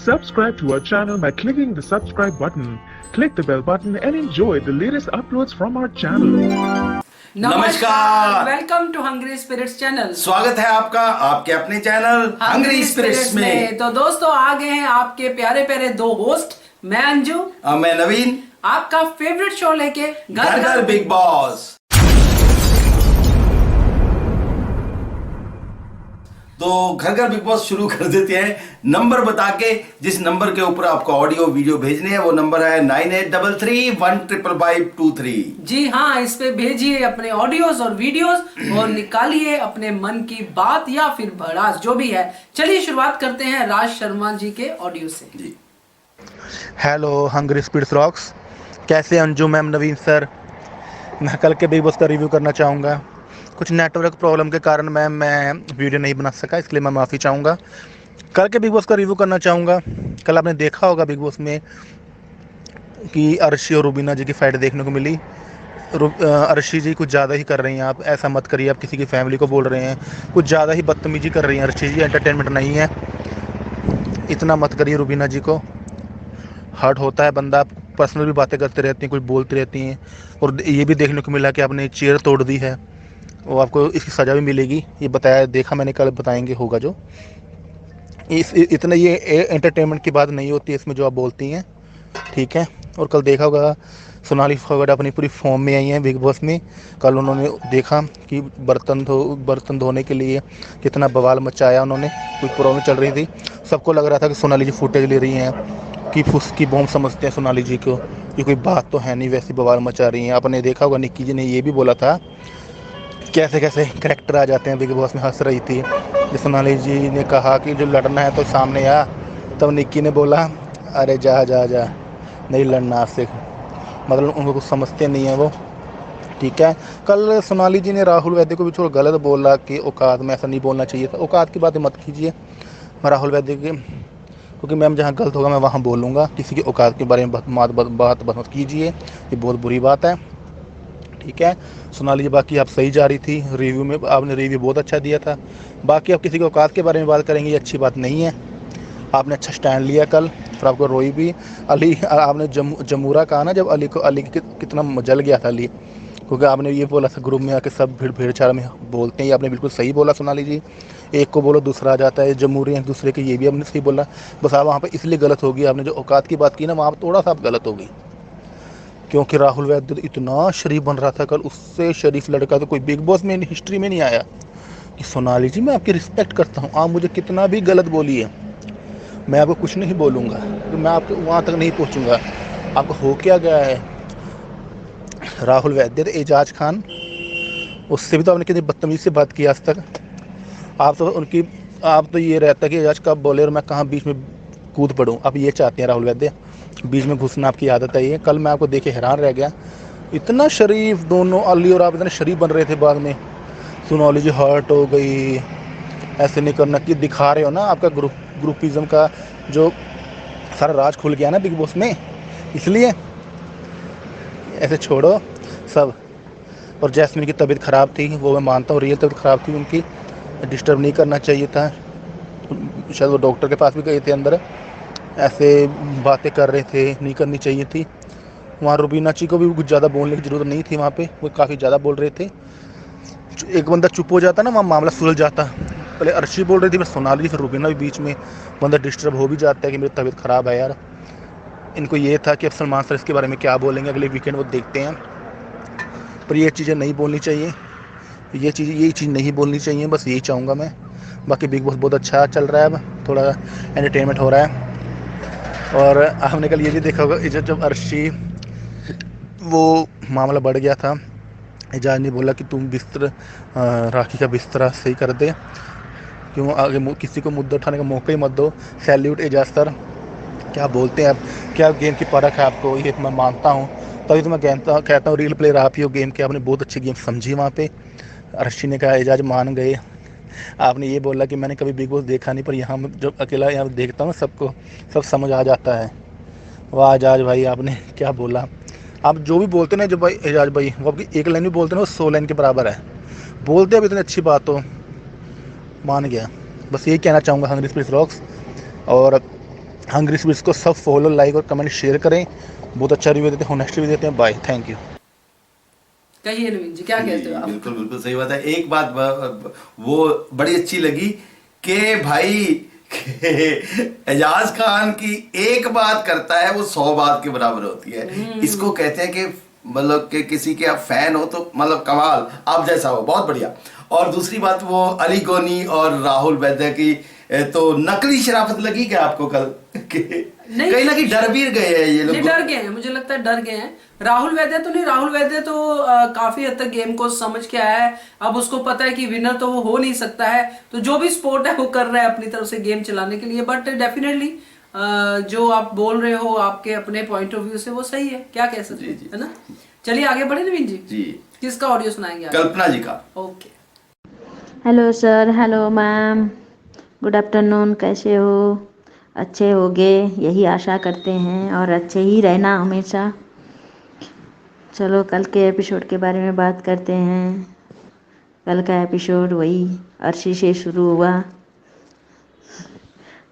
Subscribe to our channel by clicking the subscribe button. Click the bell button and enjoy the latest uploads from our channel. नमस्कार, welcome to Hungry Spirits channel. स्वागत है आपका आपके अपने channel Hungry spirits में। तो दोस्तों आ गए हैं आपके प्यारे प्यारे दो होस्ट, मैं अंजू और मैं नवीन, आपका फेवरेट शो लेके घर घर बिग बॉस। तो घर घर बिग बॉस शुरू कर देते हैं नंबर बता के। जिस नंबर के ऊपर आपको ऑडियो वीडियो भेजने हैं वो नंबर है 9833155523। जी हाँ, इस पे भेजिए अपने ऑडियोज और वीडियोस और निकालिए अपने मन की बात या फिर भड़ास जो भी है। चलिए शुरुआत करते हैं राज शर्मा जी के ऑडियो से। जी हेलो हंग्री स्पिरिट्स रॉक्स, कैसे अंजू मैम, नवीन सर। मैं कल के बिग बॉस का रिव्यू करना चाहूँगा। कुछ नेटवर्क प्रॉब्लम के कारण मैं वीडियो नहीं बना सका, इसलिए मैं माफ़ी चाहूँगा। कल के बिग बॉस का रिव्यू करना चाहूँगा। कल आपने देखा होगा बिग बॉस में कि अर्शी और रुबीना जी की फाइट देखने को मिली। अर्शी जी कुछ ज़्यादा ही कर रही हैं, आप ऐसा मत करिए। आप किसी की फैमिली को बोल रहे हैं, कुछ ज़्यादा ही बदतमीजी कर रही हैं अर्शी जी। एंटरटेनमेंट नहीं है, इतना मत करिए। रुबीना जी को हर्ट होता है बंदा, आप पर्सनल भी बातें करते रहती हैं, कुछ बोलती रहती हैं। और ये भी देखने को मिला कि आपने चेयर तोड़ दी है, वो आपको इसकी सज़ा भी मिलेगी। ये बताया, देखा मैंने, कल बताएंगे होगा जो। इतना ये एंटरटेनमेंट की बात नहीं होती है इसमें जो आप बोलती हैं, ठीक है। और कल देखा होगा सोनाली फोगाट अपनी पूरी फॉर्म में आई हैं बिग बॉस में। कल उन्होंने देखा कि बर्तन धोने के लिए कितना बवाल मचाया उन्होंने। कोई प्रॉब्लम चल रही थी, सबको लग रहा था कि सोनाली जी फुटेज ले रही हैं, कि फुसकी बॉम्ब समझते हैं सोनाली जी को, ये कोई बात तो है नहीं, वैसी बवाल मचा रही हैं। आपने देखा होगा निक्की जी ने ये भी बोला था कैसे कैसे करैक्टर आ जाते हैं बिग बॉस में, हंस रही थी। जब सोनाली जी ने कहा कि जो लड़ना है तो सामने आ, तब निक्की ने बोला अरे जा जा जा, नहीं लड़ना आपसे। मतलब उनको कुछ समझते नहीं है वो, ठीक है। कल सोनाली जी ने राहुल वैद्य को भी थोड़ा गलत बोला कि औकात में ऐसा नहीं बोलना चाहिए था। औकात की बातें मत कीजिए राहुल वैद्य की, क्योंकि मैम जहाँ गलत होगा मैं वहाँ बोलूँगा। किसी की औकात के बारे में बात मत कीजिए, ये बहुत बुरी बात है, ठीक है। सोनाली जी बाकी आप सही जा रही थी रिव्यू में, आपने रिव्यू बहुत अच्छा दिया था। बाकी आप किसी के औकात के बारे में बात करेंगे, ये अच्छी बात नहीं है। आपने अच्छा स्टैंड लिया कल, फिर आपको रोई भी। अली, आपने जमूरा कहा ना, जब अली कितना जल गया था अली, क्योंकि आपने ये बोला था ग्रुप में आके सब भीड़ चार में बोलते हैं। ये आपने बिल्कुल सही बोला सोनाली जी, एक को बोलो दूसरा आ जाता है, जमहूरी एक दूसरे के, ये भी आपने सही बोला। बस आप वहाँ पर इसलिए गलत होगी, आपने जो औकात की बात की ना वहाँ पर थोड़ा सा आप गलत होगी, क्योंकि राहुल वैद्य इतना शरीफ बन रहा था कल, उससे शरीफ लड़का तो कोई बिग बॉस में हिस्ट्री में नहीं आया। कि सोनाली जी मैं आपकी रिस्पेक्ट करता हूँ, आप मुझे कितना भी गलत बोलिए, मैं आपको कुछ नहीं बोलूँगा, तो मैं आपको वहाँ तक नहीं पहुँचूँगा। आपको हो क्या गया है राहुल वैद्य, एजाज खान, उससे भी तो आपने कितनी बदतमीजी से बात की आज तक। आप तो ये रहता कि एजाज कब बोले और मैं कहाँ बीच में कूद पड़ूँ, आप ये चाहते हैं राहुल वैद्य, बीच में घुसना आपकी आदत है ये। कल मैं आपको देखे हैरान रह गया, इतना शरीफ दोनों, अली और आप इतने शरीफ बन रहे थे। बाद में सोनाली जी हर्ट हो गई, ऐसे नहीं करना, कि दिखा रहे हो ना आपका ग्रुपिज्म का जो सारा राज खुल गया ना बिग बॉस में, इसलिए ऐसे छोड़ो सब। और जैस्मिन की तबीयत ख़राब थी, वो मैं मानता हूँ, रियल तबीयत ख़राब थी उनकी, डिस्टर्ब नहीं करना चाहिए था। शायद वो डॉक्टर के पास भी गए थे अंदर, ऐसे बातें कर रहे थे, नहीं करनी चाहिए थी। वहाँ रुबीना जी को भी कुछ ज़्यादा बोलने की ज़रूरत नहीं थी, वहाँ पे वो काफ़ी ज़्यादा बोल रहे थे। एक बंदा चुप हो जाता ना, वहाँ मामला सुलझ जाता। पहले अर्शी बोल रही थी, फिर सोनाली जी, फिर रुबीना भी बीच में, बंदा डिस्टर्ब हो भी जाता है कि मेरी तबीयत ख़राब है यार। इनको ये था कि अब सलमान सर इसके बारे में क्या बोलेंगे अगले वीकेंड, वो देखते हैं। पर ये चीज़ें नहीं बोलनी चाहिए, ये चीज़ नहीं बोलनी चाहिए, बस यही चाहूँगा मैं। बाकी बिग बॉस बहुत अच्छा चल रहा है, अब थोड़ा एंटरटेनमेंट हो रहा है। और आपने कल ये भी देखा होगा, जब अर्शी वो मामला बढ़ गया था, एजाज ने बोला कि तुम राखी का बिस्तरा सही कर दे, क्यों आगे किसी को मुद्दा उठाने का मौका ही मत दो। सैल्यूट एजाज सर, क्या बोलते हैं आप, क्या गेम की परख है आपको, ये मैं मानता हूँ। तभी तो मैं कहता हूँ रियल प्लेयर आप ही हो गेम के, आपने बहुत अच्छी गेम समझी वहाँ पे। अर्शी ने कहा, एजाज मान गए। आपने ये बोला कि मैंने कभी बिग बॉस देखा नहीं, पर यहाँ जब अकेला यहाँ देखता हूँ सबको सब समझ आ जाता है। वाह एजाज भाई, आपने क्या बोला। आप जो भी बोलते ना, जो भाई एजाज भाई, वो आपकी एक लाइन भी बोलते ना, वो 100 लाइन के बराबर है। बोलते अब इतनी अच्छी बात हो, मान गया। बस यही कहना चाहूँगा हंग्री स्पिरिट्स रॉक्स। और हंग्री स्पीड्स को सब फॉलो, लाइक और कमेंट शेयर करें। बहुत अच्छा रिव्यू देते हैं, होनेस्ट रिव्यू देते हैं। Bye, thank you. कहिए नवीन जी, क्या कहते हो आप? बिल्कुल बिल्कुल सही बात है। एक बात वो बड़ी अच्छी लगी कि भाई एजाज खान की एक बात करता है वो 100 बात के बराबर होती है। इसको कहते हैं कि मतलब कि किसी के आप फैन हो तो मतलब कमाल, आप जैसा हो, बहुत बढ़िया। और दूसरी बात, वो अली गोनी और राहुल वैद्य की तो नकली शराफत लगी क्या आपको कल? नहीं, कहीं ना कहीं डर भी गए हैं ये लोग। नहीं, डर गए हैं, मुझे लगता है डर गए हैं। राहुल वैद्य तो नहीं, राहुल वैद्य तो काफी हद तक गेम को समझ के आया है। अब उसको पता है कि विनर तो वो हो नहीं सकता है, तो जो भी स्पोर्ट है वो कर रहा है अपनी तरफ से गेम चलाने के लिए। बट डेफिनेटली जो आप बोल रहे हो आपके अपने पॉइंट ऑफ व्यू से, वो सही है, क्या कह सकते हैं, है ना। चलिए आगे बढ़े नवीन जी। जी, किसका ऑडियो सुनाएंगे आप? कल्पना जी का। Okay. Hello sir, hello ma'am, good afternoon. कैसे हो? अच्छे होगे यही आशा करते हैं, और अच्छे ही रहना हमेशा। चलो कल के एपिसोड के बारे में बात करते हैं। कल का एपिसोड वही अर्शी से शुरू हुआ।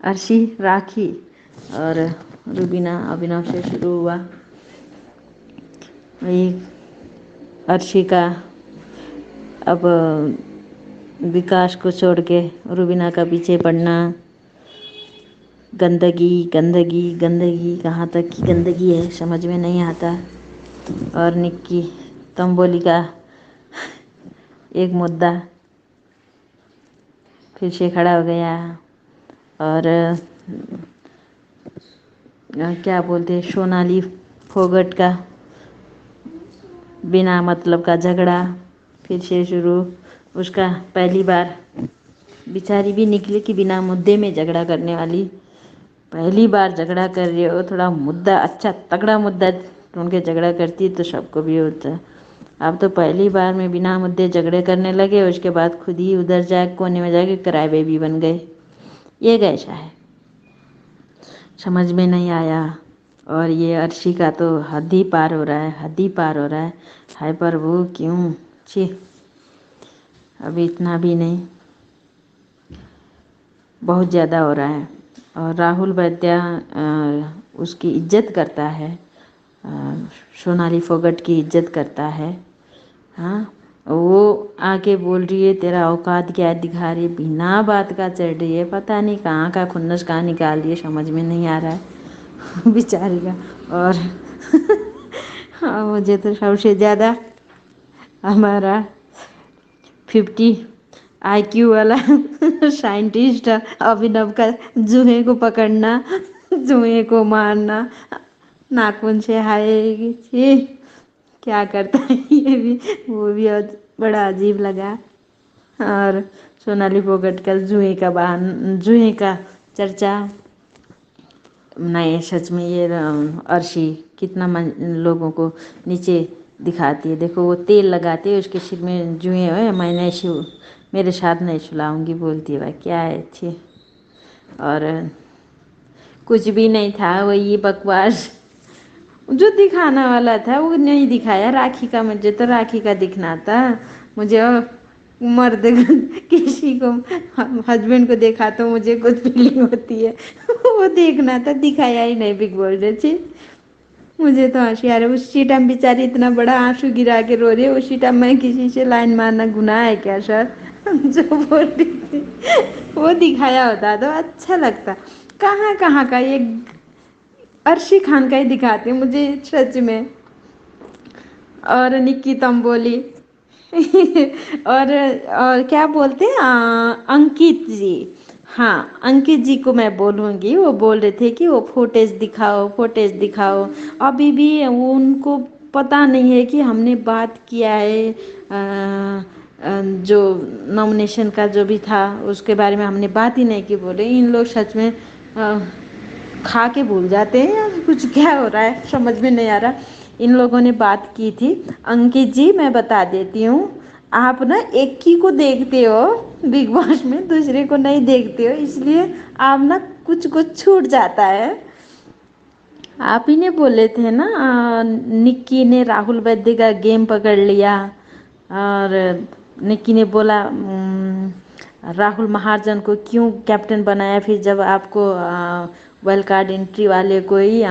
अर्शी, राखी और रुबीना अभिनव से शुरू हुआ। वही अर्शी का अब विकास को छोड़ के रुबीना का पीछे पड़ना। गंदगी गंदगी गंदगी, कहाँ तक की गंदगी है समझ में नहीं आता। और निक्की तंबोली का एक मुद्दा फिर से खड़ा हो गया। और क्या बोलते, सोनाली फोगट का बिना मतलब का झगड़ा फिर से शुरू। उसका पहली बार बेचारी भी निकली कि बिना मुद्दे में झगड़ा करने वाली। पहली बार झगड़ा कर रही हो, थोड़ा मुद्दा, अच्छा तगड़ा मुद्दा ढूंढ के झगड़ा करती तो सबको भी होता। अब तो पहली बार में बिना मुद्दे झगड़े करने लगे, उसके बाद खुद ही उधर जाके कोने में जाके क्राई बेबी बन गए। ये कैसा है, समझ में नहीं आया। और ये अर्शी का तो हद ही पार हो रहा है, हद ही पार हो रहा है। हाइपर वो क्यों, छी, अभी इतना भी नहीं, बहुत ज़्यादा हो रहा है। और राहुल वैद्य उसकी इज्जत करता है, सोनाली फोगट की इज्जत करता है। हाँ, वो आके बोल रही है तेरा औकात क्या दिखा रही है, बिना बात का चढ़ रही है। पता नहीं कहाँ का खुन्नस कहाँ निकाल रही है, समझ में नहीं आ रहा है बेचारी का। और हाँ, मुझे तो सबसे ज़्यादा हमारा 50 IQ वाला साइंटिस्ट अभिनव का जुए को पकड़ना, जुए को मारना, नाखून से हाय, क्या करता है ये भी, वो भी बड़ा अजीब लगा। और सोनाली फोगट का जुए का चर्चा, नहीं सच में ये अर्शी कितना लोगों को नीचे दिखाती है। देखो वो तेल लगाती है, उसके सिर में जुए है, मैं नहीं मेरे साथ नहीं सुलाऊंगी बोलती है। भाई क्या है अच्छी। और कुछ भी नहीं था, वो ये बकवास जो दिखाना वाला था वो नहीं दिखाया। राखी का, मुझे तो राखी का दिखना था। मुझे मर्द किसी को हस्बैंड को देखा तो मुझे कुछ फीलिंग होती है वो देखना था, दिखाया ही नहीं बिग बॉस ने। मुझे तो हंसी आ रही। उसी टाइम बेचारी इतना बड़ा आंसू गिरा के रो रही है, उसी टाइम मैं किसी से लाइन मारना गुनाह है क्या सर जो बोल रही थी वो दिखाया होता तो अच्छा लगता। कहाँ कहाँ का ये अर्शी खान का ही दिखाते मुझे सच में। और निक्की तंबोली और क्या बोलते हैं अंकित जी। हाँ, अंकित जी को मैं बोलूँगी, वो बोल रहे थे कि वो फुटेज दिखाओ, फुटेज दिखाओ। अभी भी वो उनको पता नहीं है कि हमने बात किया है जो नॉमिनेशन का जो भी था उसके बारे में हमने बात ही नहीं की। बोले इन लोग सच में खा के भूल जाते हैं या कुछ क्या हो रहा है समझ में नहीं आ रहा। इन लोगों ने बात की थी। अंकित जी मैं बता देती हूँ, आप ना एक ही को देखते हो बिग बॉस में, दूसरे को नहीं देखते हो, इसलिए आप ना कुछ कुछ छूट जाता है। आप ही ने बोले थे ना निक्की ने राहुल वैद्य का गेम पकड़ लिया। और निक्की ने बोला राहुल महाजन को क्यों कैप्टन बनाया, फिर जब आपको वाइल्ड कार्ड एंट्री वाले को ही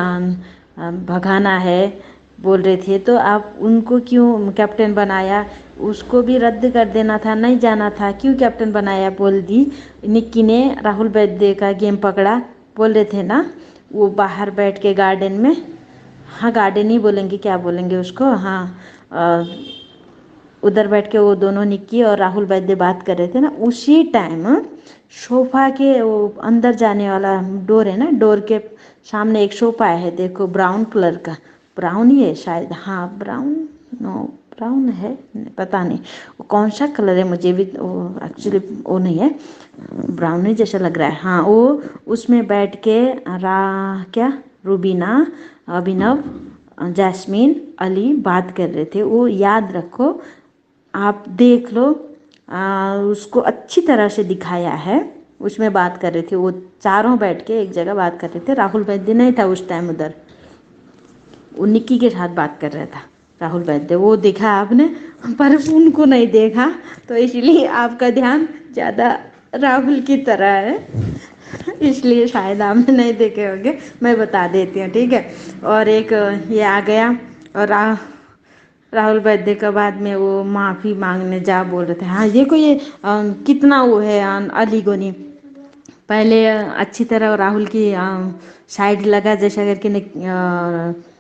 भगाना है बोल रहे थे, तो आप उनको क्यों कैप्टन बनाया? उसको भी रद्द कर देना था, नहीं जाना था, क्यों कैप्टन बनाया? बोल दी निक्की ने। राहुल वैद्य का गेम पकड़ा बोल रहे थे ना, वो बाहर बैठ के गार्डन में, हाँ गार्डन ही बोलेंगे, क्या बोलेंगे उसको, हाँ उधर बैठ के वो दोनों निक्की और राहुल वैद्य बात कर रहे थे ना, उसी टाइम सोफा के वो अंदर जाने वाला डोर है ना, डोर के सामने एक सोफा है, देखो ब्राउन कलर का, ब्राउन ही है शायद, हाँ ब्राउन, नो ब्राउन है, पता नहीं वो कौन सा कलर है, मुझे भी वो एक्चुअली वो नहीं है, ब्राउन ही जैसा लग रहा है, हाँ वो उसमें बैठ के क्या रूबीना, अभिनव, जैस्मीन, अली बात कर रहे थे। वो याद रखो, आप देख लो, उसको अच्छी तरह से दिखाया है, उसमें बात कर रहे थे वो चारों बैठ के एक जगह बात कर रहे थे। राहुल वैद्य नहीं था उस टाइम उधर, वो निक्की के साथ बात कर रहा था राहुल वैद्य, वो देखा आपने, पर उनको नहीं देखा, तो इसलिए आपका ध्यान ज़्यादा राहुल की तरह है, इसलिए शायद आपने नहीं देखे होंगे, मैं बता देती हूँ, ठीक है। और एक ये आ गया, और राहुल वैद्य के बाद में वो माफ़ी मांगने जा बोल रहे थे, हाँ देखो ये कितना वो है अली गोनी, पहले अच्छी तरह राहुल की साइड लगा जैसा करके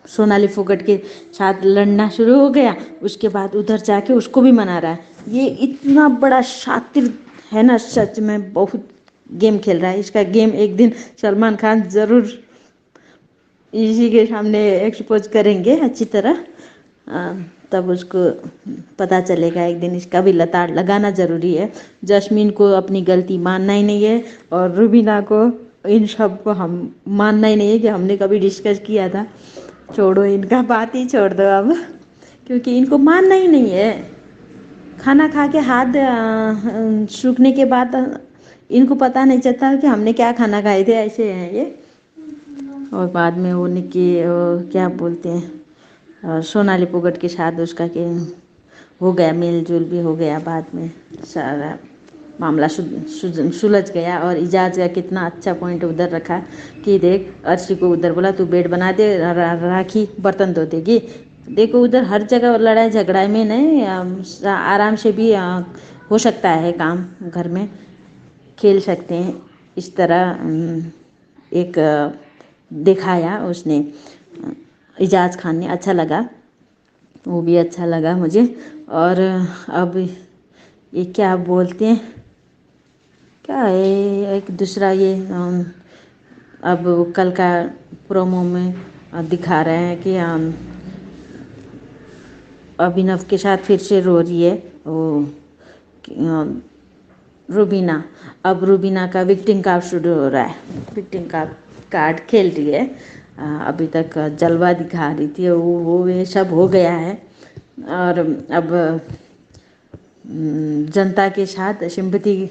सोनाली फोगाट के साथ लड़ना शुरू हो गया, उसके बाद उधर जाके उसको भी मना रहा है। ये इतना बड़ा शातिर है ना, सच में बहुत गेम खेल रहा है। इसका गेम एक दिन सलमान खान ज़रूर इसी के सामने एक्सपोज करेंगे अच्छी तरह, तब उसको पता चलेगा एक दिन, इसका भी लताड़ लगाना ज़रूरी है। जस्मीन को अपनी गलती मानना ही नहीं है, और रुबीना को, इन सब को हम मानना ही नहीं है कि हमने कभी डिस्कस किया था। छोड़ो, इनका बात ही छोड़ दो अब, क्योंकि इनको मानना ही नहीं है। खाना खा के हाथ सूखने के बाद इनको पता नहीं चलता कि हमने क्या खाना खाए थे, ऐसे हैं ये। और बाद में वो निक्की क्या बोलते हैं, सोनाली फोगाट के साथ उसका के हो गया, मेल जोल भी हो गया, बाद में सारा मामला सुलझ गया। और इजाज़ का कितना अच्छा पॉइंट उधर रखा कि देख, अर्शी को उधर बोला तू बेड बना दे, राखी बर्तन धो देगी। देखो उधर हर जगह लड़ाई झगड़ा में नहीं, आराम से भी हो सकता है काम, घर में खेल सकते हैं, इस तरह एक दिखाया उसने, इजाज़ खान ने, अच्छा लगा, वो भी अच्छा लगा मुझे। और अब ये क्या बोलते हैं, क्या है एक दूसरा, ये अब कल का प्रोमो में दिखा रहे हैं कि अभिनव के साथ फिर से रो रही है वो रुबीना। अब रुबीना का विक्टिम कार्ड शुरू हो रहा है, विक्टिम कार्ड खेल रही है, अभी तक जलवा दिखा रही थी, वो ये सब हो गया है। और अब जनता के साथ सिंपैथी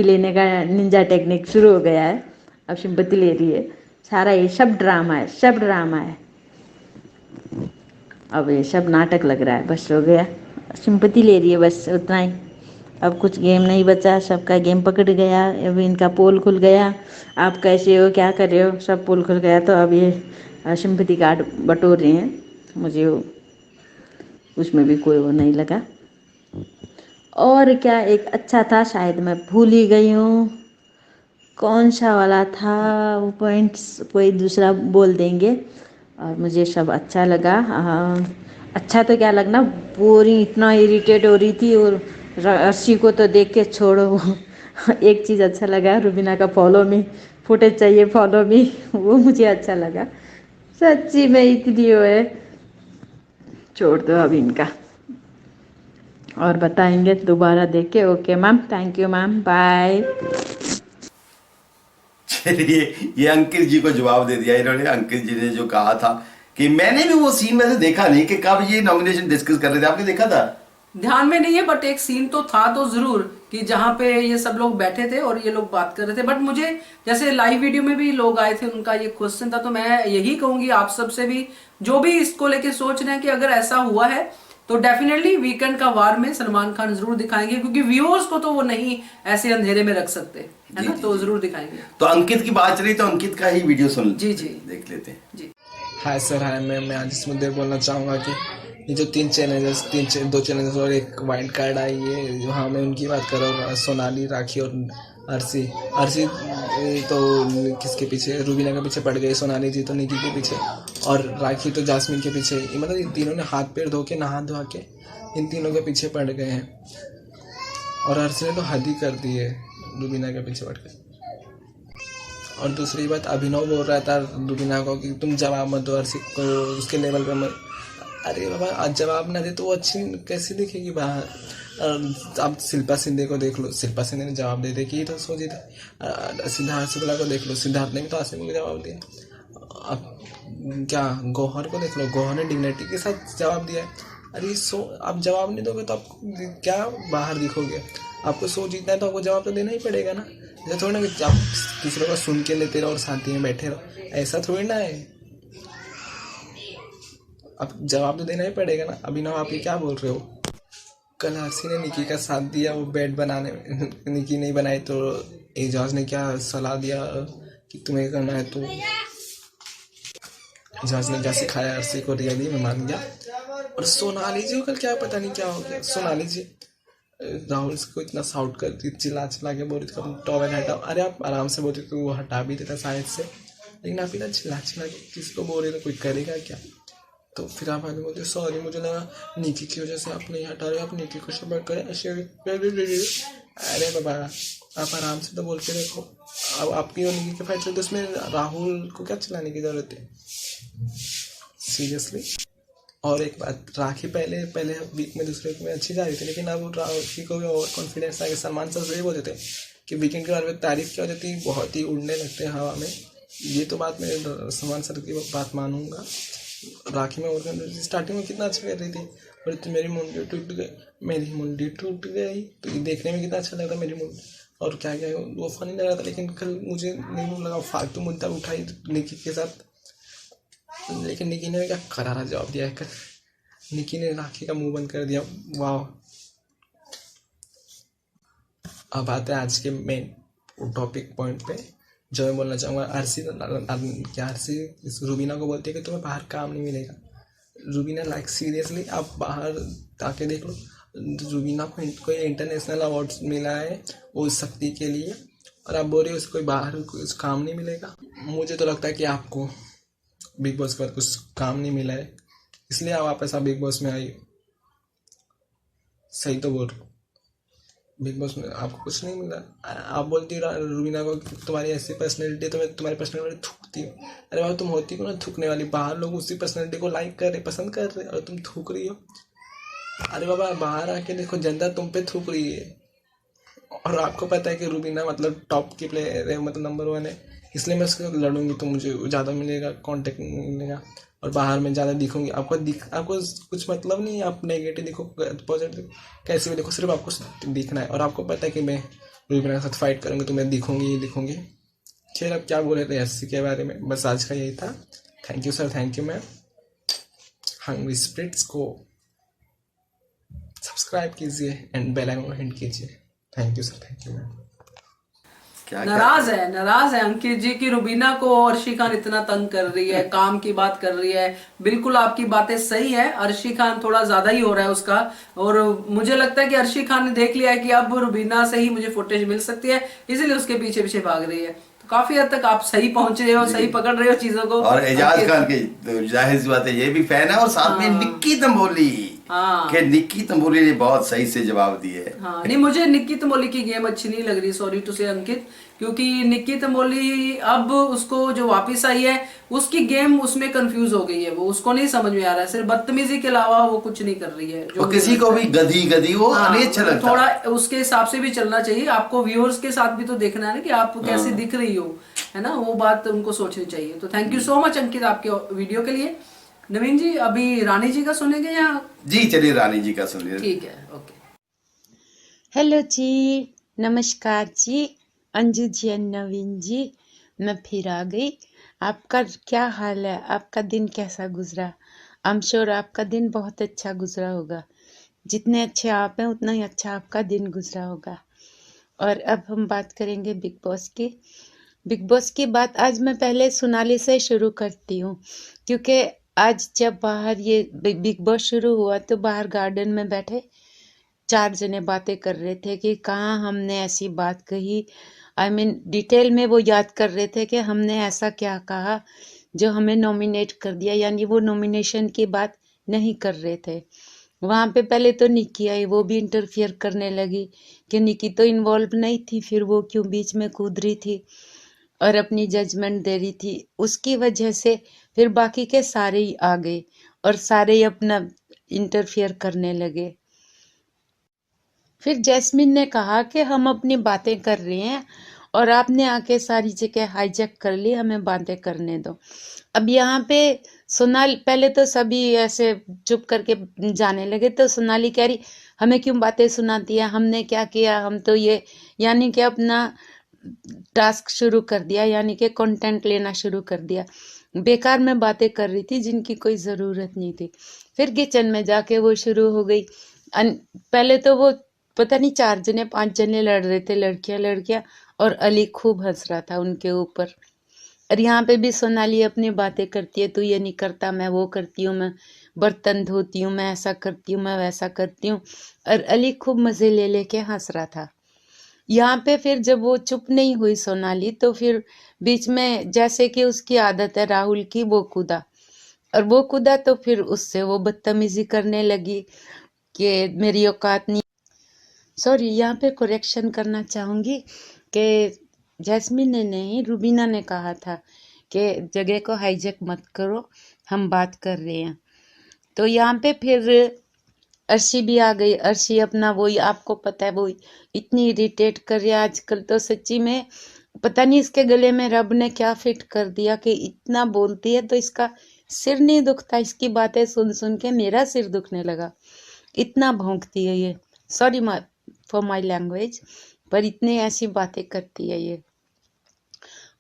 लेने का निंजा टेक्निक शुरू हो गया है, अब सिंपैथी ले रही है। सारा ये सब ड्रामा है, सब ड्रामा है, अब ये सब नाटक लग रहा है, बस हो गया, सिंपैथी ले रही है, बस उतना ही। अब कुछ गेम नहीं बचा, सबका गेम पकड़ गया, अब इनका पोल खुल गया, आप कैसे हो, क्या कर रहे हो, सब पोल खुल गया। तो अब ये सिंपैथी कार्ड बटोर रहे हैं, मुझे उसमें भी कोई वो नहीं लगा। और क्या एक अच्छा था, शायद मैं भूल ही गई हूँ कौन सा वाला था, वो पॉइंट्स कोई दूसरा बोल देंगे। और मुझे सब अच्छा लगा। अच्छा तो क्या लगना, बोरिंग, इतना इरिटेट हो रही थी, और अर्शी को तो देख के छोड़ो। एक चीज़ अच्छा लगा, रुबीना का फॉलो मी फुटेज चाहिए, फॉलो मी, वो मुझे अच्छा लगा सच्ची में, इतनी वो है, छोड़ दो अब इनका, और बताएंगे दोबारा देख के। Okay ma'am, thank you ma'am, bye. चलिए, ये अंकित जी को जवाब दे दिया इन्होंने। अंकित जी ने जो कहा था कि मैंने भी वो सीन वैसे देखा नहीं कि कब ये नॉमिनेशन डिस्कस कर रहे थे, आपने देखा था? ध्यान में नहीं है, बट एक सीन तो था तो जरूर, कि जहाँ पे ये सब लोग बैठे थे और ये लोग बात कर रहे थे। बट मुझे जैसे लाइव वीडियो में भी लोग आए थे, उनका ये क्वेश्चन था, तो मैं यही कहूंगी आप सबसे भी, जो भी इसको लेके सोच रहे हैं कि अगर ऐसा हुआ है तो डेफिनेटली वीकेंड का वार में सलमान खान जरूर दिखाएंगे, क्योंकि व्यूअर्स को तो वो नहीं ऐसे अंधेरे में रख सकते, है ना, तो जरूर दिखाएंगे। तो अंकित की बात चली तो अंकित का ही वीडियो सुन जी देख लेते हैं। जी हाय सर, हाय। मैं आज इस मुद्दे पर बोलना चाहूँगा कि ये जो दो चैलेंजर्स और एक वाइल्ड कार्ड आई है, जो हाँ मैं उनकी बात कर रहा हूँ, सोनाली, राखी और अर्शी। तो किसके पीछे, रूबीना के पीछे पड़ गई, सोनाली जी तो निकी के पीछे और राखी तो जास्मिन के पीछे। मतलब इन तीनों ने हाथ पैर धो के, नहा धोआ के इन तीनों के पीछे पड़ गए हैं। और अर्शी ने तो हद ही कर दी है रूबीना के पीछे पड़ के। और दूसरी बात, अभिनव बोल रहा था रूबीना को कि तुम जवाब मत दो अर्शी को, उसके लेवल पे मत। अरे बाबा, आज जवाब ना दे तो वो अच्छी कैसे दिखेगी बाहर। अब शिल्पा शिंदे को देख लो, शिल्पा शिंदे ने जवाब दे दिया कि ये तो सोची थी। सिद्धार्थ शुक्ला को देख लो, सिद्धार्थ ने भी तो आसिम को जवाब दिया। अब क्या गौहर को देख लो, गौहर ने डिग्निटी के साथ जवाब दिया। अरे आप जवाब नहीं दोगे तो आप क्या बाहर दिखोगे। आपको शो जीतना है तो आपको जवाब तो देना ही पड़ेगा ना। ऐसा थोड़ी ना कि आप दूसरों का सुन के लेते रहो और शांति में बैठे रहो, ऐसा थोड़ी ना है। अब जवाब तो देना ही पड़ेगा ना। अभिनव, आप ये क्या बोल रहे हो। कल अर्शी ने निकी का साथ दिया वो बेड बनाने में, निकी नहीं बनाई तो एजाज ने क्या सलाह दिया कि तुम्हें करना है, तो एजाज ने क्या सिखाया अर्शी को, रियली मैं मान गया। और सोनाली जी को कल क्या पता नहीं क्या हो गया। सोनाली जी राहुल को इतना साउट करती, चिल्ला के बोल रही थी टॉवेल हटाओ। अरे आप आराम से बोलते तो वो हटा भी देता शायद से, लेकिन आप इतना चिल्ला के किसी को बोल रहे तो कोई करेगा क्या। तो फिर आप आगे बोलते सॉरी, मुझे लगा निकी की वजह से आप नहीं हटा रहे, आप निकी को सपोर्ट करें। अरे बाबा, आप आराम से तो बोल के देखो। अब आपकी और निकी के फाइट चलते उसमें राहुल को क्या चिल्लाने की जरूरत है, सीरियसली। और एक बात, राखी पहले वीक में दूसरे वीक में अच्छी जा रही थी, लेकिन अब राखी को भी ओवर कॉन्फिडेंस आ गया। सलमान सर ये बोलते थे कि वीकेंड के बारे में तारीफ क्या हो जाती है, बहुत ही उड़ने लगते हैं हवा में। ये तो बात मैं सलमान सर की बात मानूंगा। राखी में ओवर स्टार्टिंग में कितना अच्छा कर रही थी, और तो मेरी मुंडी टूट गई, तो ये देखने में कितना अच्छा लग रहा मेरी मुंडी। और क्या वो फनी लग रहा था, लेकिन कल मुझे नहीं लगा फालतू मुद्दा उठाई निकी के साथ। लेकिन निकी ने क्या करारा जवाब दिया है कल। निकी ने राखी का मुंह बंद कर दिया। वाह। अब आते हैं आज के मेन टॉपिक पॉइंट पे, जो मैं बोलना चाहूँगा। अर्शी रूबीना को बोलती है कि तुम्हें बाहर काम नहीं मिलेगा। रूबीना लाइक सीरियसली, आप बाहर आके देख लो, रूबीना को कोई इंटरनेशनल अवार्ड मिला है वो शक्ति के लिए, और आप बोल रहे हो उसको कोई बाहर कुछ काम नहीं मिलेगा। मुझे तो लगता है कि आपको बिग बॉस के बाद कुछ काम नहीं मिला है, इसलिए आप वापस बिग बॉस में आई। सही तो बोल रहे हो, बिग बॉस में आपको कुछ नहीं मिला। आप बोलती हो रूबीना को तुम्हारी ऐसी पर्सनैलिटी, तो मैं तुम्हारी पर्सनैलिटी थूकती हूँ। अरे बाबा, तुम होती हो ना थूकने वाली, बाहर लोग उसी पर्सनैलिटी को लाइक कर रहे, पसंद कर रहे, और तुम थूक रही हो। अरे बाबा, बाहर आके देखो, जनता तुम पे थूक रही है। और आपको पता है कि रूबीना मतलब टॉप की प्लेयर है, मतलब नंबर 1 है, इसलिए मैं उसको लड़ूंगी तो मुझे ज़्यादा मिलेगा, कॉन्टेक्ट मिलेगा, और बाहर में ज़्यादा दिखूंगी। आपको कुछ मतलब नहीं है, आप नेगेटिव दिखो पॉजिटिव कैसे भी देखो, सिर्फ आपको दिखना है। और आपको पता है कि मैं रूबीना के साथ फाइट करूँगी तो मैं दिखूंगी। खैर, अब क्या बोले थे एससी के बारे में, बस आज का यही था। Thank you sir, thank you ma'am. Hungry Spirits को सब्सक्राइब कीजिए एंड बेल आइकन को हिट कीजिए। Thank you sir, thank you ma'am. नाराज है अंकित जी की रूबीना को अर्शी खान इतना तंग कर रही है, काम की बात कर रही है। बिल्कुल आपकी बातें सही है, अर्शी खान थोड़ा ज्यादा ही हो रहा है उसका। और मुझे लगता है कि अर्शी खान ने देख लिया है कि अब रूबीना से ही मुझे फुटेज मिल सकती है, इसीलिए उसके पीछे पीछे भाग रही है। तो काफी हद तक आप सही पहुंच रहे हो, सही पकड़ रहे हो चीजों को। और एजाज खान की तो जाहिर सी बात है ये भी फैन है, और साथ में निक्की तंबोली के निक्की तंबोली ने बहुत सही से जवाब दिए। हाँ, नहीं, मुझे निक्की तंबोली की गेम अच्छी नहीं लग रही, सॉरी टू से अंकित, क्योंकि निक्की तंबोली अब उसको जो वापस आई है उसकी गेम उसमें कंफ्यूज हो गई है, वो उसको नहीं समझ में आ रहा है, सिर्फ बदतमीजी के अलावा वो कुछ नहीं कर रही है। जो किसी को भी गधी वो नहीं अच्छा लगता। थोड़ा उसके हिसाब से भी चलना चाहिए, आपको व्यूअर्स के साथ भी तो देखना है ना कि आप कैसे दिख रही हो, है ना, वो बात उनको सोचनी चाहिए। तो थैंक यू सो मच अंकित आपके वीडियो के लिए। नवीन जी, अभी रानी जी का सुनेंगे या? जी चलिए, रानी जी का सुनिए। ठीक है, ओके। हेलो जी, नमस्कार जी, अंजू जी और नवीन जी, मैं फिर आ गई। आपका क्या हाल है? आपका दिन कैसा गुजरा? आई एम श्योर आपका दिन बहुत अच्छा गुजरा होगा। जितने अच्छे आप हैं उतना ही अच्छा आपका दिन गुजरा होगा। और अब हम बात करेंगे बिग बॉस की। बिग बॉस की बात आज मैं पहले सोनाली से शुरू करती हूँ, क्योंकि आज जब बाहर ये बिग बॉस शुरू हुआ तो बाहर गार्डन में बैठे 4 जने बातें कर रहे थे कि कहाँ हमने ऐसी बात कही। आई मीन डिटेल में वो याद कर रहे थे कि हमने ऐसा क्या कहा जो हमें नॉमिनेट कर दिया, यानी वो नॉमिनेशन की बात नहीं कर रहे थे। वहाँ पे पहले तो निक्की आई, वो भी इंटरफियर करने लगी कि निक्की तो इन्वॉल्व नहीं थी, फिर वो क्यों बीच में कूद रही थी और अपनी जजमेंट दे रही थी। उसकी वजह से फिर बाकी के सारे ही आ गए और सारे ही अपना इंटरफियर करने लगे। फिर जैस्मिन ने कहा कि हम अपनी बातें कर रहे हैं और आपने आके सारी जगह हाईजैक कर ली, हमें बातें करने दो। अब यहाँ पे सोनाली, पहले तो सभी ऐसे चुप करके जाने लगे, तो सोनाली कह रही हमें क्यों बातें सुनाती है, हमने क्या किया, हम तो ये, यानी कि अपना टास्क शुरू कर दिया, यानी कि कंटेंट लेना शुरू कर दिया। बेकार में बातें कर रही थी जिनकी कोई ज़रूरत नहीं थी। फिर किचन में जाके वो शुरू हो गई। पहले तो वो पता नहीं 4 जने 5 जने लड़ रहे थे, लड़कियां, और अली खूब हंस रहा था उनके ऊपर। और यहाँ पे भी सोनाली अपनी बातें करती है, तू ये नहीं करता, मैं वो करती हूँ, मैं बर्तन धोती हूँ, मैं ऐसा करती हूँ, मैं वैसा करती हूँ, और अली खूब मजे ले लेके हंस रहा था। यहाँ पे फिर जब वो चुप नहीं हुई सोनाली, तो फिर बीच में जैसे कि उसकी आदत है राहुल की, वो कूदा, और वो कूदा तो फिर उससे वो बदतमीजी करने लगी कि मेरी औकात नहीं। सॉरी, यहाँ पे करेक्शन करना चाहूँगी कि जैस्मिन ने नहीं, रूबीना ने कहा था कि जगह को हाईजैक मत करो, हम बात कर रहे हैं। तो यहाँ पे फिर अर्शी भी आ गई। अर्शी अपना वही, आपको पता है, वो इतनी इरिटेट कर रही है आजकल, तो सच्ची में पता नहीं इसके गले में रब ने क्या फिट कर दिया कि इतना बोलती है तो इसका सिर नहीं दुखता। इसकी बातें सुन सुन के मेरा सिर दुखने लगा, इतना भौंकती है ये। सॉरी फॉर माई लैंग्वेज, पर इतने ऐसी बातें करती है ये।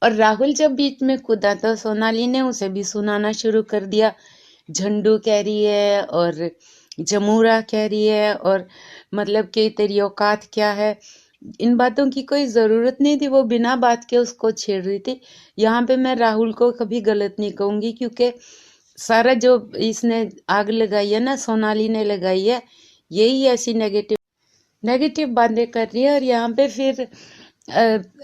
और राहुल जब बीच में कूदा तो सोनाली ने उसे भी सुनाना शुरू कर दिया। झंडू कह रही है और जमूरा कह रही है, और मतलब कि तेरी औकात क्या है। इन बातों की कोई ज़रूरत नहीं थी, वो बिना बात के उसको छेड़ रही थी। यहाँ पे मैं राहुल को कभी गलत नहीं कहूँगी, क्योंकि सारा जो इसने आग लगाई है ना, सोनाली ने लगाई है, यही ऐसी नेगेटिव बातें कर रही है। और यहाँ पे फिर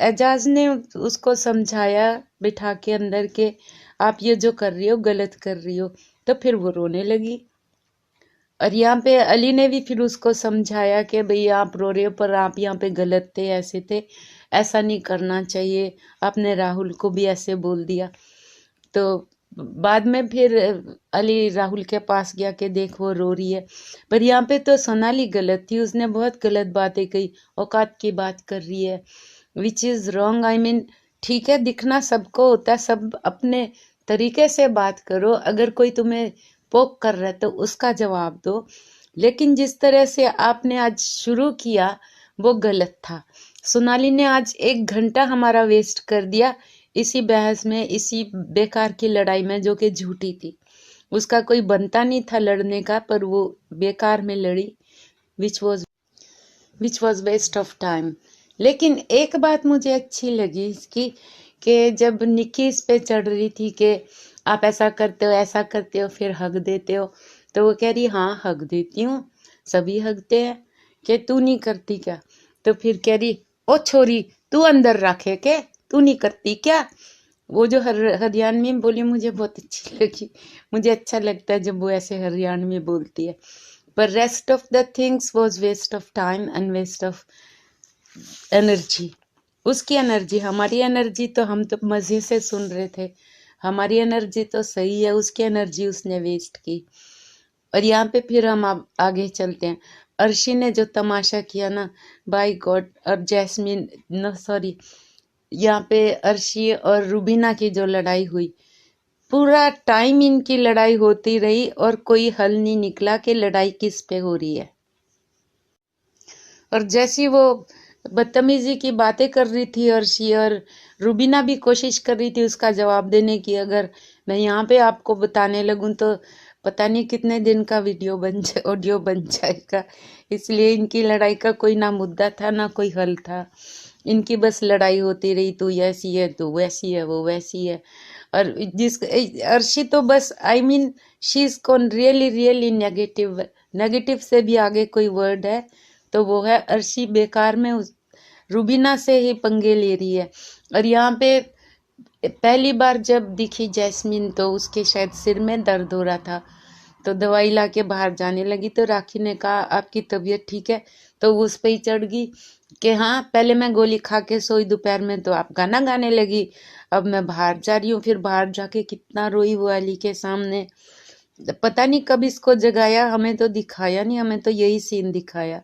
एजाज ने उसको समझाया बिठा के अंदर के आप ये जो कर रही हो गलत कर रही हो, तो फिर वो रोने लगी। और यहाँ पे अली ने भी फिर उसको समझाया कि भाई आप रो रहे हो पर आप यहाँ पे गलत थे, ऐसे थे, ऐसा नहीं करना चाहिए। आपने राहुल को भी ऐसे बोल दिया। तो बाद में फिर अली राहुल के पास गया कि देख वो रो रही है, पर यहाँ पे तो सोनाली गलत थी, उसने बहुत गलत बातें कही, औकात की बात कर रही है, which is wrong. I mean ठीक है, दिखना सबको होता है, सब अपने तरीके से बात करो। अगर कोई तुम्हें पोक कर रहा है तो उसका जवाब दो, लेकिन जिस तरह से आपने आज शुरू किया वो गलत था। सोनाली ने आज 1 घंटा हमारा वेस्ट कर दिया इसी बहस में, इसी बेकार की लड़ाई में जो कि झूठी थी। उसका कोई बनता नहीं था लड़ने का, पर वो बेकार में लड़ी, which was waste of time. लेकिन एक बात मुझे अच्छी लगी इसकी, कि जब निक्की इस पे चढ़ रही थी कि आप ऐसा करते हो, ऐसा करते हो, फिर हक देते हो, तो वो कह रही हाँ हक देती हूँ, सभी हकते हैं, कि तू नहीं करती क्या। तो फिर कह रही ओ छोरी तू अंदर रखे के, तू नहीं करती क्या। वो जो हरियाणवी में बोली मुझे बहुत अच्छी लगी। मुझे अच्छा लगता है जब वो ऐसे हरियाणवी में बोलती है। पर rest of the things was waste of time and waste of energy. उसकी एनर्जी, हमारी एनर्जी तो हम तो मज़े से सुन रहे थे, हमारी एनर्जी तो सही है, उसकी एनर्जी उसने वेस्ट की। और यहाँ पे फिर हम आगे चलते हैं। अर्शी ने जो तमाशा किया ना, बाय गॉड। और जैस्मिन, नो सॉरी, यहाँ पे अर्शी और रूबीना की जो लड़ाई हुई, पूरा टाइम इनकी लड़ाई होती रही और कोई हल नहीं निकला कि लड़ाई किस पे हो रही है। और जैसी वो बदतमीजी की बातें कर रही थी अर्शी, और रूबीना भी कोशिश कर रही थी उसका जवाब देने की। अगर मैं यहाँ पे आपको बताने लगूं तो पता नहीं कितने दिन का ऑडियो बन जाएगा। इसलिए इनकी लड़ाई का कोई ना मुद्दा था ना कोई हल था। इनकी बस लड़ाई होती रही, तू ऐसी है, तू वैसी है, वो वैसी है। और अर्शी तो बस I mean she is con really negative से भी आगे कोई वर्ड है तो वो है अर्शी बेकार में रूबीना से ही पंगे ले रही है। और यहाँ पे पहली बार जब दिखी जैस्मिन तो उसके शायद सिर में दर्द हो रहा था, तो दवाई ला के बाहर जाने लगी तो राखी ने कहा आपकी तबीयत ठीक है, तो वो उस पर ही चढ़ गई कि हाँ पहले मैं गोली खा के सोई दोपहर में तो आप गाना गाने लगी, अब मैं बाहर जा रही हूँ। फिर बाहर जाके कितना रोई वो अली के सामने, पता नहीं कब इसको जगाया, हमें तो दिखाया नहीं, हमें तो यही सीन दिखाया।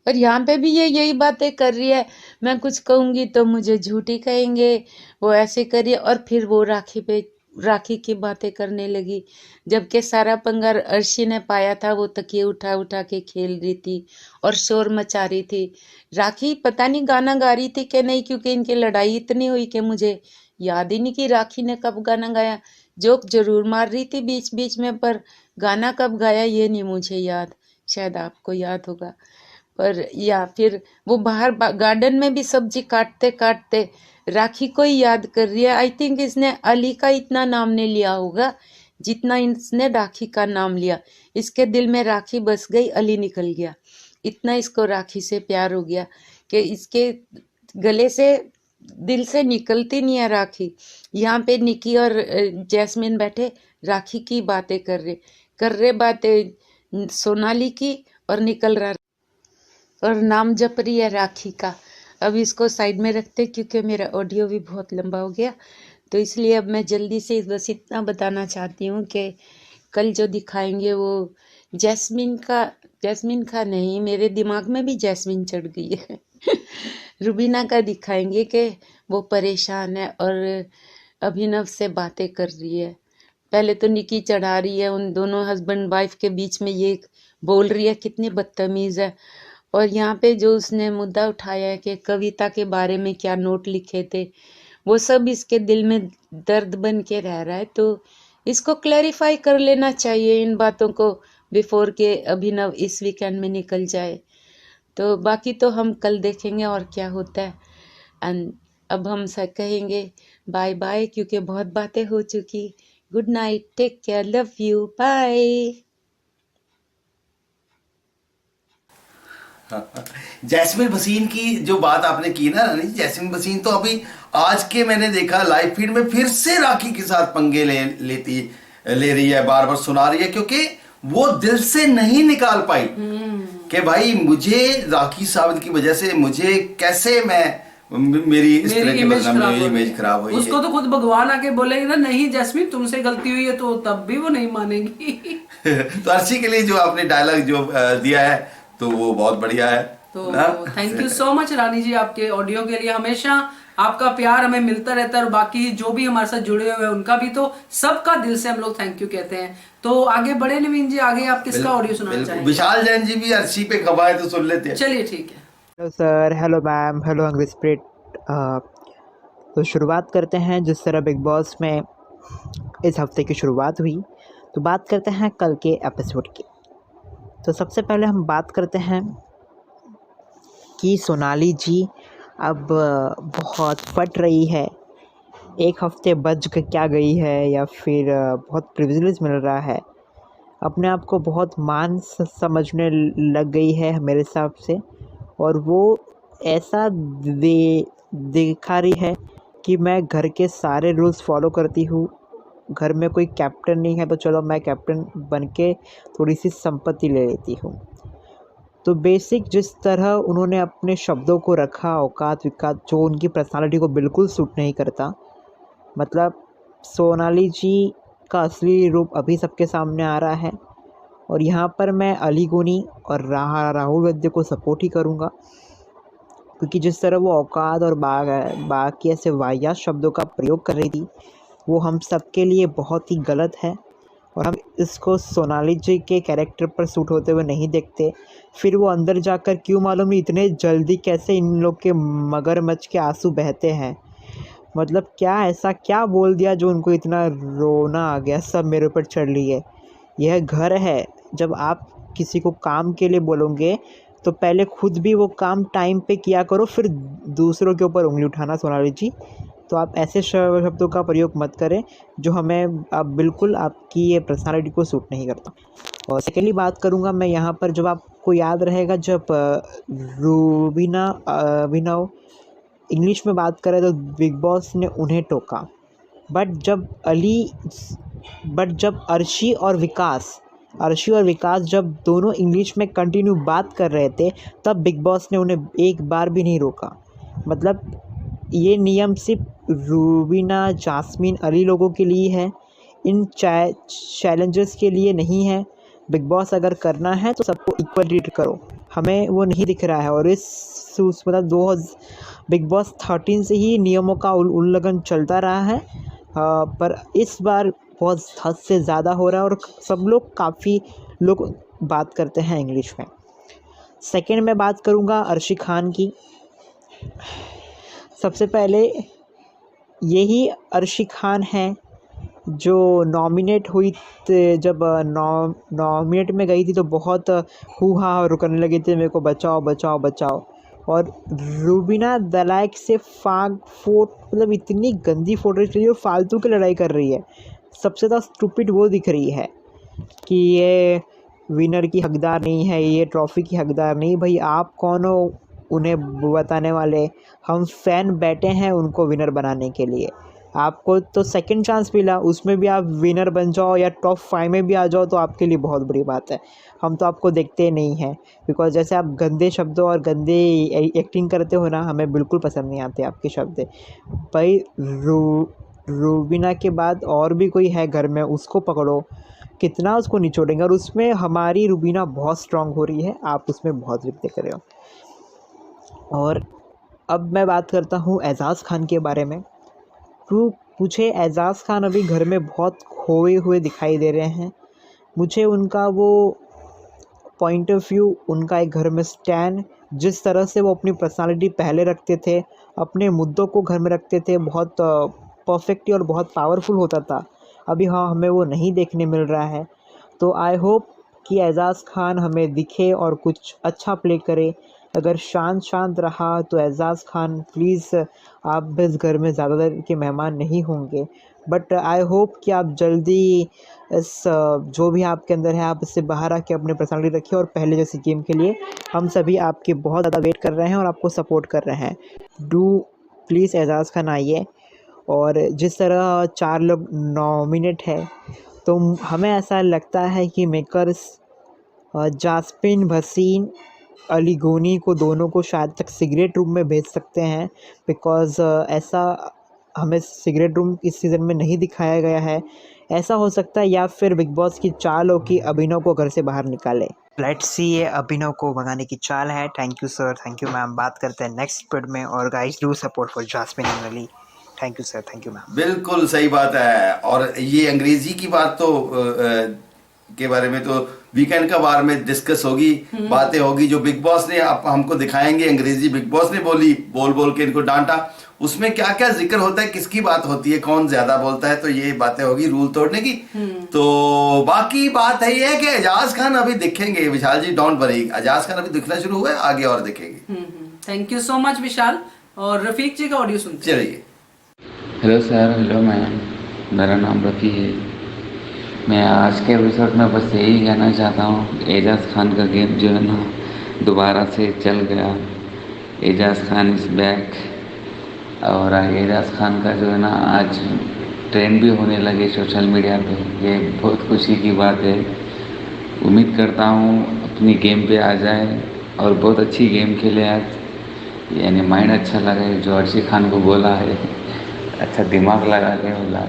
और यहाँ पे भी ये यही बातें कर रही है, मैं कुछ कहूँगी तो मुझे झूठी कहेंगे, वो ऐसे कर रही है। और फिर वो राखी की बातें करने लगी, जबकि सारा पंगा अर्शी ने पाया था। वो तकिए उठा उठा के खेल रही थी और शोर मचा रही थी। राखी पता नहीं गाना गा रही थी कि नहीं, क्योंकि इनकी लड़ाई इतनी हुई कि मुझे याद ही नहीं कि राखी ने कब गाना गाया। जोक जरूर मार रही थी बीच बीच में, पर गाना कब गाया ये नहीं मुझे याद, शायद आपको याद होगा। पर या फिर वो बाहर गार्डन में भी सब्जी काटते काटते राखी को ही याद कर रही है। आई थिंक इसने अली का इतना नाम नहीं लिया होगा जितना इसने राखी का नाम लिया। इसके दिल में राखी बस गई, अली निकल गया। इतना इसको राखी से प्यार हो गया कि इसके गले से दिल से निकलती नहीं है राखी। यहाँ पे निकी और जैस्मिन बैठे राखी की बातें कर रहे बातें सोनाली की, और निकल रहा और नाम जप रही है राखी का। अब इसको साइड में रखते क्योंकि मेरा ऑडियो भी बहुत लंबा हो गया, तो इसलिए अब मैं जल्दी से बस इतना बताना चाहती हूँ कि कल जो दिखाएंगे वो जैस्मिन का नहीं, मेरे दिमाग में भी जैस्मिन चढ़ गई है रूबीना का दिखाएंगे कि वो परेशान है और अभिनव से बातें कर रही है। पहले तो निकी चढ़ा रही है उन दोनों हस्बैंड वाइफ के बीच में, ये बोल रही है कितनी बदतमीज है। और यहाँ पे जो उसने मुद्दा उठाया है कि कविता के बारे में क्या नोट लिखे थे, वो सब इसके दिल में दर्द बन के रह रहा है। तो इसको क्लैरिफाई कर लेना चाहिए इन बातों को बिफोर के अभिनव इस वीकेंड में निकल जाए। तो बाकी तो हम कल देखेंगे और क्या होता है। एंड अब हम सब कहेंगे बाय बाय क्योंकि बहुत बातें हो चुकी। Good night, take care, love you, bye. Jasmin Bhasin की जो बात आपने की ना रानी, जैस्मिन भसीन तो अभी आज के मैंने देखा लाइव फीड में फिर से राखी के साथ पंगे ले रही है, बार बार सुना रही है, क्योंकि वो दिल से नहीं निकाल पाई कि भाई मुझे राखी सावंत की वजह से मुझे कैसे मेरी इमेज खराब हुई। उसको तो खुद भगवान आके बोलेंगे ना, नहीं जैस्मिन तुमसे गलती हुई है, तो तब भी वो नहीं मानेगी तो अर्शी के लिए जो आपने डायलॉग जो दिया है तो वो बहुत बढ़िया है। तो थैंक यू सो मच रानी जी, आपके ऑडियो के लिए हमेशा आपका प्यार हमें मिलता रहता है। और बाकी जो भी हमारे साथ जुड़े हुए हैं उनका भी तो सबका दिल से हम लोग थैंक यू कहते हैं। तो आगे बढ़े नवीन जी, आगे आप किसका ऑडियो सुनाना चाहेंगे? विशाल जैन जी भी अर्शी पे खबा है तो सुन लेते हैं। चलिए ठीक है। Hello sir, hello ma'am, hello hungry spirit. तो शुरुआत करते हैं जिस तरह बिग बॉस में इस हफ्ते की शुरुआत हुई, तो बात करते हैं कल के एपिसोड की। तो सबसे पहले हम बात करते हैं कि सोनाली जी अब बहुत फट रही है। एक हफ्ते बच क्या गई है या फिर बहुत प्रिविलेज मिल रहा है, अपने आप को बहुत मान समझने लग गई है मेरे हिसाब से। और वो ऐसा दिखा रही है कि मैं घर के सारे रूल्स फॉलो करती हूँ, घर में कोई कैप्टन नहीं है तो चलो मैं कैप्टन बन के थोड़ी सी संपत्ति ले लेती हूँ। तो बेसिक जिस तरह उन्होंने अपने शब्दों को रखा, औकात विकात जो उनकी पर्सनालिटी को बिल्कुल सूट नहीं करता, मतलब सोनाली जी का असली रूप अभी सबके सामने आ रहा है। और यहाँ पर मैं अली गोनी और राहुल वैद्य को सपोर्ट ही करूँगा, क्योंकि जिस तरह वो औकात और बाकी ऐसे वाहियात शब्दों का प्रयोग कर रही थी वो हम सबके लिए बहुत ही गलत है। और हम इसको सोनाली जी के कैरेक्टर पर सूट होते हुए नहीं देखते। फिर वो अंदर जाकर क्यों मालूम नहीं इतने जल्दी कैसे इन लोग के मगरमच्छ के आंसू बहते हैं, मतलब क्या ऐसा क्या बोल दिया जो उनको इतना रोना आ गया, सब मेरे ऊपर चढ़ ली है। यह घर है। जब आप किसी को काम के लिए बोलोगे तो पहले खुद भी वो काम टाइम पे किया करो, फिर दूसरों के ऊपर उंगली उठाना। सोनाली जी, तो आप ऐसे शब्दों का प्रयोग मत करें जो हमें आप बिल्कुल आपकी ये पर्सनालिटी को सूट नहीं करता। और सेकेंडली बात करूँगा मैं यहाँ पर, जब आपको याद रहेगा जब रूबीना अभिनव इंग्लिश में बात करे तो बिग बॉस ने उन्हें टोका, बट जब अर्शी और विकास जब दोनों इंग्लिश में कंटिन्यू बात कर रहे थे तब बिग बॉस ने उन्हें एक बार भी नहीं रोका। मतलब ये नियम सिर्फ रूबीना, जास्मीन, अली लोगों के लिए है, इन चैलेंजर्स के लिए नहीं है। बिग बॉस अगर करना है तो सबको इक्वल ट्रीट करो, हमें वो नहीं दिख रहा है। और मतलब बिग बॉस 13 से ही नियमों का उल्लंघन चलता रहा है, पर इस बार बहुत हद से ज़्यादा हो रहा है और काफ़ी लोग बात करते हैं इंग्लिश में। सेकंड में बात करूँगा अर्शी खान की। सबसे पहले यही अर्शी खान है जो नॉमिनेट हुई, जब नॉमिनेट में गई थी तो बहुत हू-हा और करने लगे थे, मेरे को बचाओ बचाओ बचाओ। और रूबीना दलाइक से मतलब इतनी गंदी फोटो खींच रही है और फालतू की लड़ाई कर रही है। सबसे ज़्यादा स्टूपिड वो दिख रही है कि ये विनर की हकदार नहीं है, ये ट्रॉफ़ी की हकदार नहीं। भाई आप कौन हो उन्हें बताने वाले? हम फ़ैन बैठे हैं उनको विनर बनाने के लिए। आपको तो सेकंड चांस मिला, उसमें भी आप विनर बन जाओ या टॉप 5 में भी आ जाओ तो आपके लिए बहुत बड़ी बात है। हम तो आपको देखते नहीं हैं, बिकॉज़ जैसे आप गंदे शब्दों और गंदे एक्टिंग करते हो ना, हमें बिल्कुल पसंद नहीं आते आपके शब्द। भाई रूबीना के बाद और भी कोई है घर में, उसको पकड़ो, कितना उसको निचोड़ेंगे। और उसमें हमारी रूबीना बहुत स्ट्रांग हो रही है, आप उसमें बहुत वीक दिख रहे हो। और अब मैं बात करता हूँ एजाज़ खान के बारे में। मुझे एजाज़ खान अभी घर में बहुत खोए हुए दिखाई दे रहे हैं। मुझे उनका वो पॉइंट ऑफ व्यू, उनका एक घर में स्टैंड, जिस तरह से वो अपनी पर्सनालिटी पहले रखते थे, अपने मुद्दों को घर में रखते थे, बहुत परफेक्टली और बहुत पावरफुल होता था, अभी हमें वो नहीं देखने मिल रहा है। तो आई होप कि एजाज़ खान हमें दिखे और कुछ अच्छा प्ले करे। अगर शांत रहा तो एजाज़ खान प्लीज़, आप इस घर में ज़्यादा देर के मेहमान नहीं होंगे, बट आई होप कि आप जल्दी इस जो भी आपके अंदर है आप इससे बाहर आके अपनी पर्सनालिटी रखिए और पहले जैसी गेम के लिए हम सभी आपके बहुत ज़्यादा वेट कर रहे हैं और आपको सपोर्ट कर रहे हैं। प्लीज़ एजाज़ खान आइए। और जिस तरह 4 लोग नॉमिनेट है तो हमें ऐसा लगता है कि मेकर्स जास्मिन, भसीन, अली गोनी को दोनों को शायद तक सिगरेट रूम में भेज सकते हैं, बिकॉज़ ऐसा हमें सिगरेट रूम इस सीज़न में नहीं दिखाया गया है। ऐसा हो सकता है या फिर बिग बॉस की चाल हो कि अभिनव को घर से बाहर निकाले। लेट्स सी, ये अभिनव को भगाने की चाल है। Thank you sir, thank you ma'am. बात करते हैं नेक्स्ट स्पीड में। और guys do support for jasmine and Ali. Thank you sir, thank you ma'am. बिल्कुल सही बात है। और ये अंग्रेजी की बात तो के बारे में तो वीकेंड का बार में डिस्कस होगी, बातें होगी। जो बिग बॉस ने आप हमको दिखाएंगे, अंग्रेजी बिग बॉस ने बोल के इनको डांटा, उसमें क्या क्या जिक्र होता है, किसकी बात होती है, कौन ज्यादा बोलता है, तो ये बातें होगी रूल तोड़ने की। तो बाकी बात है ये कि एजाज खान अभी दिखेंगे। विशाल जी डोंट वरी, एजाज खान अभी दिखना शुरू हुआ है, आगे और दिखेंगे। थैंक यू सो मच विशाल। और रफीक जी का ऑडियो सुनते हैं। चलिए। हेलो सर, हेलो मैम, मेरा नाम रफ़ी है। मैं आज के एपिसोड में बस यही कहना चाहता हूँ, एजाज़ खान का गेम जो है ना दोबारा से चल गया। एजाज़ खान इज़ बैक। और एजाज़ खान का जो है ना आज ट्रेंड भी होने लगे सोशल मीडिया पे, ये बहुत खुशी की बात है। उम्मीद करता हूँ अपनी गेम पे आ जाए और बहुत अच्छी गेम खेले आज, यानी माइंड अच्छा लगे। जो अर्शी खान को बोला है, अच्छा दिमाग लगा के बोला,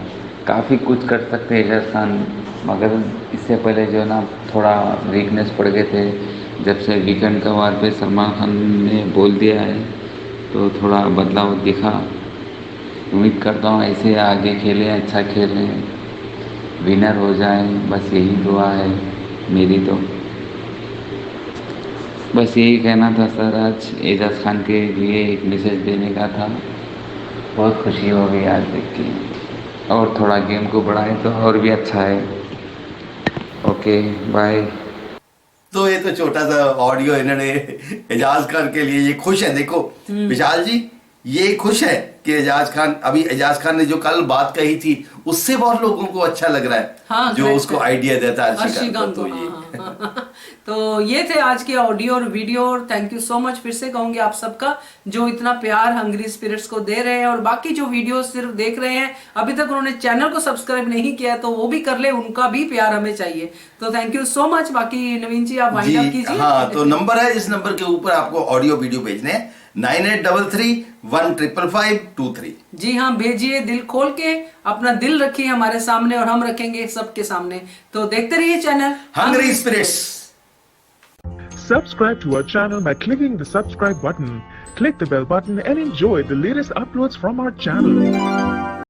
काफ़ी कुछ कर सकते हैं एजाज़ खान, मगर इससे पहले जो है ना थोड़ा वीकनेस पड़ गए थे। जब से वीकेंड का वार पे सलमान खान ने बोल दिया है तो थोड़ा बदलाव दिखा। उम्मीद करता हूँ ऐसे आगे खेलें, अच्छा खेलें, विनर हो जाएं, बस यही दुआ है मेरी। तो बस यही कहना था सर, आज एजाज़ खान के लिए एक मैसेज देने का था। बहुत खुशी हो गई आज देख के, और थोड़ा गेम को बढ़ाएं तो और भी अच्छा है। ओके। Okay bye. तो ये तो छोटा सा ऑडियो इन्होंने एजाज खान के लिए, ये खुश है। देखो विशाल जी, ये खुश है कि एजाज खान, अभी एजाज खान ने जो कल बात कही थी उससे बहुत लोगों को अच्छा लग रहा है। हाँ, जो उसको आइडिया देता है अर्शी खान को। तो ये थे आज के ऑडियो और वीडियो। और थैंक यू सो मच, फिर से कहूंगी आप सबका, जो इतना प्यार हंग्री स्पिरिट्स को दे रहे हैं। और बाकी जो वीडियो सिर्फ देख रहे हैं, अभी तक उन्होंने चैनल को सब्सक्राइब नहीं किया तो वो भी कर ले, उनका भी प्यार हमें चाहिए। तो थैंक यू सो मच। बाकी नवीन जी आप वाइंड अप कीजिए। हाँ, तो नंबर है, इस नंबर के ऊपर आपको ऑडियो वीडियो भेजने हैं 9833155523। जी हाँ, भेजिए, दिल खोल के अपना दिल रखिए हमारे सामने और हम रखेंगे सबके सामने। तो देखते रहिए channel Hungry Spirits. Subscribe to our channel by clicking the subscribe button. Click the bell button and enjoy the latest uploads from our channel.